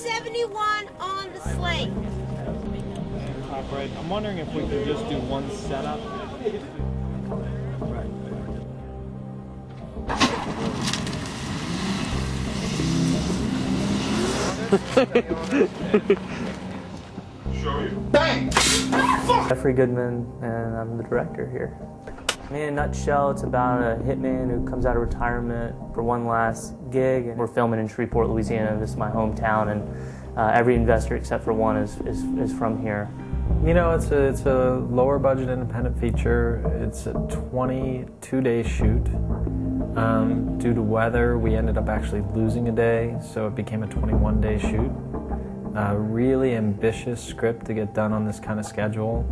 71 on the slate. Right. I'm wondering if we can just do one setup. Show you. Bang! Jeffrey Goodman, and I'm the director here. In a nutshell, it's about a hitman who comes out of retirement for one last gig, and we're filming in Shreveport, Louisiana. This is my hometown, and every investor except for one is from here. You know, it's a lower budget independent feature. It's a 22-day shoot. Due to weather, we ended up actually losing a day, so it became a 21-day shoot. Really ambitious script to get done on this kind of schedule,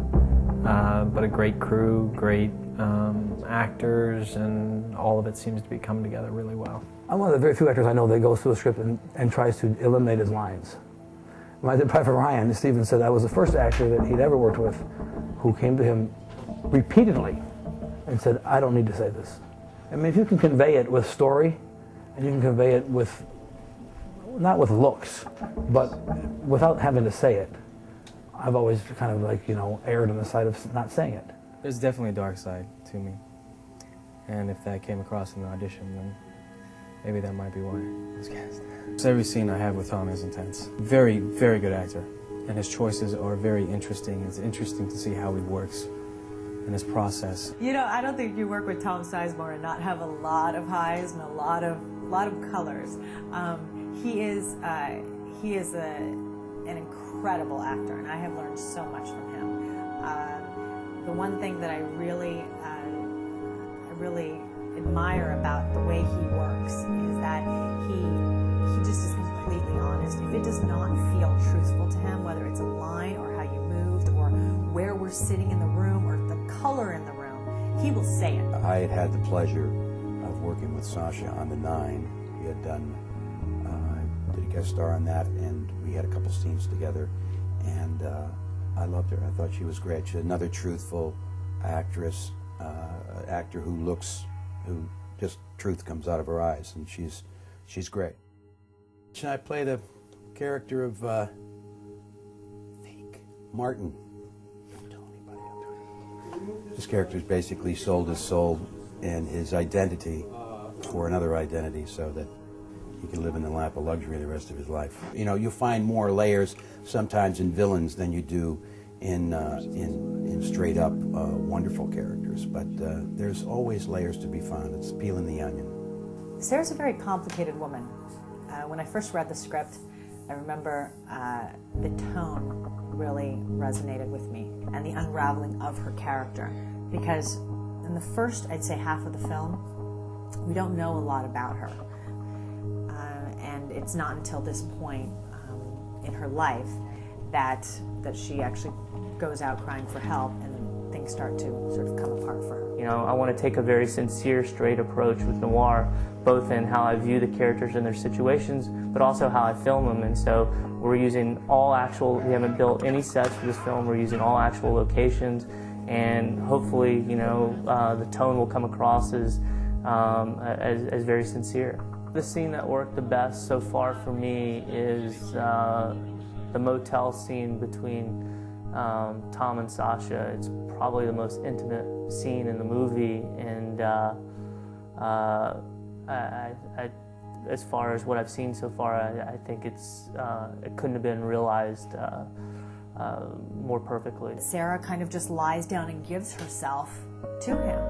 but a great crew, great actors, and all of it seems to be coming together really well. I'm one of the very few actors I know that goes through a script and tries to eliminate his lines. When I did Private Ryan, Steven said I was the first actor that he'd ever worked with who came to him repeatedly and said, I don't need to say this. I mean, if you can convey it with story, and you can convey it with, not with looks, but without having to say it, I've always kind of like, you know, erred on the side of not saying it. There's definitely a dark side to me. And if that came across in the audition, then maybe that might be why I was cast. So every scene I have with Tom is intense. Very, very good actor. And his choices are very interesting. It's interesting to see how he works in his process. You know, I don't think you work with Tom Sizemore and not have a lot of highs and a lot of colors. He is an incredible actor, and I have learned so much from him. The one thing that I really admire about the way he works is that he just is completely honest. If it does not feel truthful to him, whether it's a line or how you moved or where we're sitting in the room or the color in the room, he will say it. I had the pleasure of working with Sasha on The Nine. We had done, I did a guest star on that, and we had a couple scenes together, and I loved her. I thought she was great. She's another truthful actress, actor who just truth comes out of her eyes, and she's great. I played a character of fake Martin. Don't tell anybody. This character's basically sold his soul and his identity for another identity so that he can live in the lap of luxury the rest of his life. You know, you find more layers sometimes in villains than you do in straight up wonderful characters, but there's always layers to be found. It's peeling the onion. Sarah's a very complicated woman. When I first read the script, I remember the tone really resonated with me and the unraveling of her character, because in the first, I'd say, half of the film, we don't know a lot about her. And it's not until this point in her life that she actually goes out crying for help, and things start to sort of come apart for her. You know, I want to take a very sincere, straight approach with noir, both in how I view the characters and their situations, but also how I film them. And so we're using all actual, we haven't built any sets for this film, we're using all actual locations, and hopefully, you know, the tone will come across as very sincere. The scene that worked the best so far for me is the motel scene between Tom and Sasha. It's probably the most intimate scene in the movie, and as far as what I've seen so far, I think it couldn't have been realized more perfectly. Sarah kind of just lies down and gives herself to him.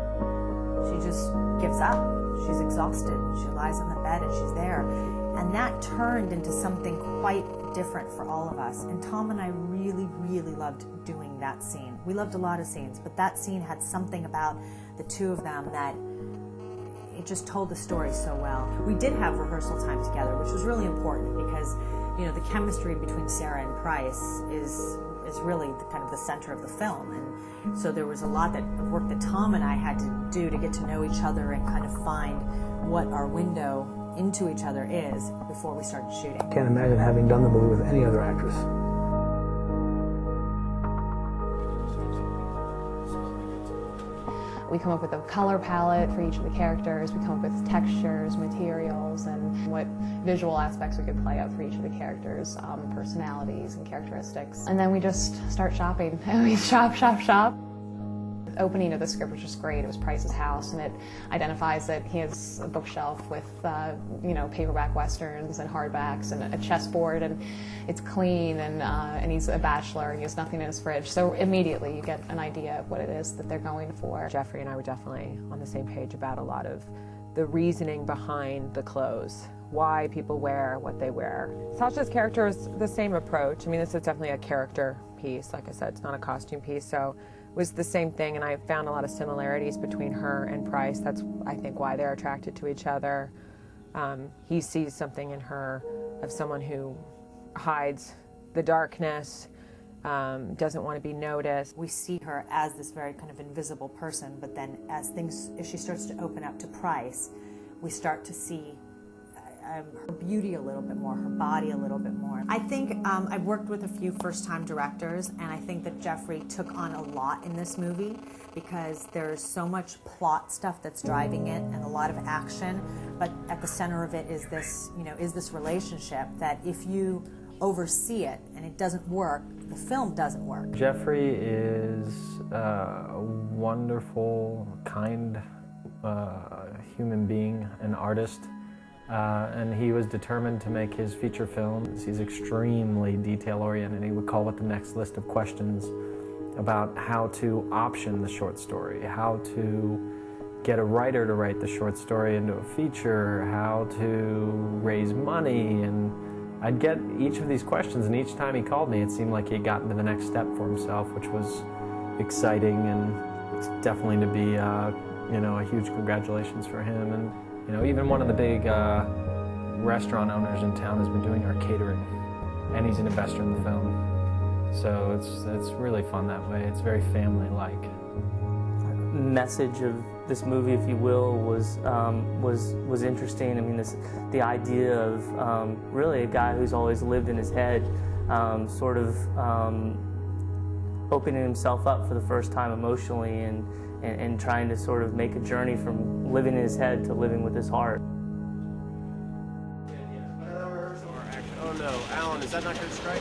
She just gives up. She's exhausted. She lies on the bed and she's there. And that turned into something quite different for all of us. And Tom and I really, really loved doing that scene. We loved a lot of scenes, but that scene had something about the two of them that it just told the story so well. We did have rehearsal time together, which was really important because, you know, the chemistry between Sarah and Price is really kind of the center of the film. And so there was a lot of work that Tom and I had to do to get to know each other and kind of find what our window into each other is before we started shooting. I can't imagine having done the movie with any other actress. We come up with a color palette for each of the characters, we come up with textures, materials, and what visual aspects we could play out for each of the characters, personalities and characteristics. And then we just start shopping. We shop, shop, shop. The opening of the script was just great. It was Price's house, and it identifies that he has a bookshelf with, you know, paperback westerns and hardbacks and a chessboard, and it's clean, and he's a bachelor and he has nothing in his fridge. So immediately you get an idea of what it is that they're going for. Jeffrey and I were definitely on the same page about a lot of the reasoning behind the clothes, why people wear what they wear. Sasha's character is the same approach. I mean, this is definitely a character piece. Like I said, it's not a costume piece, so it was the same thing, and I found a lot of similarities between her and Price. That's, I think, why they're attracted to each other. He sees something in her of someone who hides the darkness, doesn't want to be noticed. We see her as this very kind of invisible person, but then as she starts to open up to Price, we start to see her beauty a little bit more, her body a little bit more. I think I've worked with a few first-time directors, and I think that Jeffrey took on a lot in this movie because there's so much plot stuff that's driving it and a lot of action, but at the center of it is this, you know, is this relationship that if you oversee it and it doesn't work, the film doesn't work. Jeffrey is a wonderful, kind human being, an artist. And he was determined to make his feature films. He's extremely detail-oriented. He would call it the next list of questions about how to option the short story, how to get a writer to write the short story into a feature, how to raise money, and I'd get each of these questions, and each time he called me, it seemed like he had gotten to the next step for himself, which was exciting, and definitely to be, you know, a huge congratulations for him. And you know, even one of the big restaurant owners in town has been doing our catering, and he's an investor in the film. So it's really fun that way. It's very family-like. Message of this movie, if you will, was interesting. I mean, the idea of really a guy who's always lived in his head, sort of opening himself up for the first time emotionally, and trying to sort of make a journey from living in his head to living with his heart. Oh no, Alan, is that not going to strike?